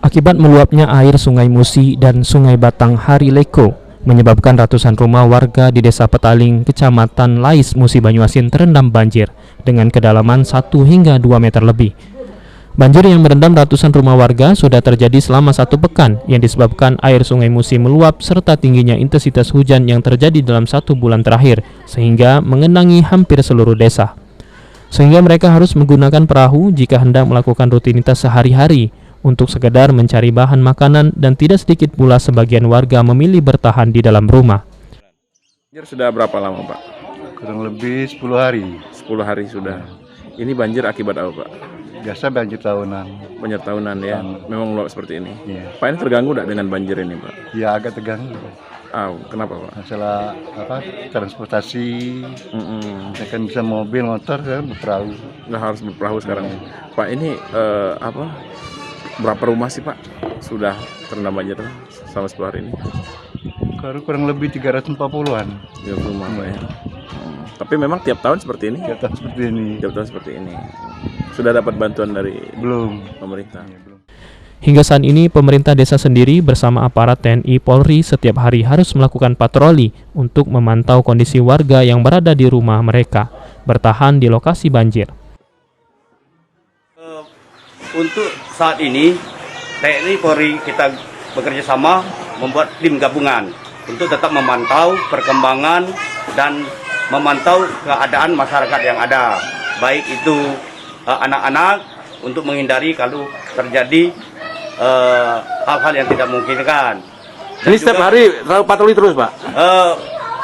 Akibat meluapnya air Sungai Musi dan Sungai Batang Harileko, menyebabkan ratusan rumah warga di Desa Petaling, Kecamatan Lais, Musi Banyuasin terendam banjir dengan kedalaman 1 hingga 2 meter lebih. Banjir yang merendam ratusan rumah warga sudah terjadi selama 1 pekan yang disebabkan air Sungai Musi meluap serta tingginya intensitas hujan yang terjadi dalam 1 bulan terakhir sehingga mengenangi hampir seluruh desa. Sehingga mereka harus menggunakan perahu jika hendak melakukan rutinitas sehari-hari untuk sekedar mencari bahan makanan, dan tidak sedikit pula sebagian warga memilih bertahan di dalam rumah. Banjir sudah berapa lama, Pak? Kurang lebih 10 hari. 10 hari sudah. Ini banjir akibat apa, Pak? Biasa banjir tahunan. Banjir tahunan ya, memang meluap seperti ini. Iya. Pak, ini terganggu tidak dengan banjir ini, Pak? Ya agak terganggu. Kenapa, Pak? Masalah transportasi. Ya kan bisa mobil, motor, kan berperahu. Nggak harus berperahu sekarang. Pak, ini berapa rumah sih, Pak, sudah terendam banjir selama 10 hari ini? Kurang lebih 340-an. 3 rumah, Pak ya. Tapi memang tiap tahun seperti ini? Tiap tahun seperti ini. Tiap tahun seperti ini. Sudah dapat bantuan dari pemerintah? Belum. Hingga saat ini pemerintah desa sendiri bersama aparat TNI Polri setiap hari harus melakukan patroli untuk memantau kondisi warga yang berada di rumah mereka bertahan di lokasi banjir. Untuk saat ini TNI Polri kita bekerja sama membuat tim gabungan untuk tetap memantau perkembangan dan memantau keadaan masyarakat yang ada, baik itu anak-anak, untuk menghindari kalau terjadi hal-hal yang tidak memungkinkan. Ini setiap hari patroli terus, Pak?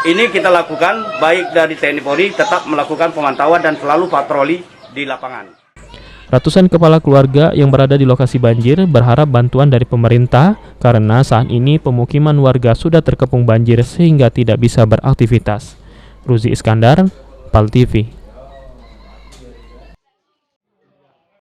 Ini kita lakukan, baik dari TNI Polri tetap melakukan pemantauan dan selalu patroli di lapangan. Ratusan kepala keluarga yang berada di lokasi banjir berharap bantuan dari pemerintah karena saat ini pemukiman warga sudah terkepung banjir sehingga tidak bisa beraktivitas. Ruzi Iskandar, PAL TV.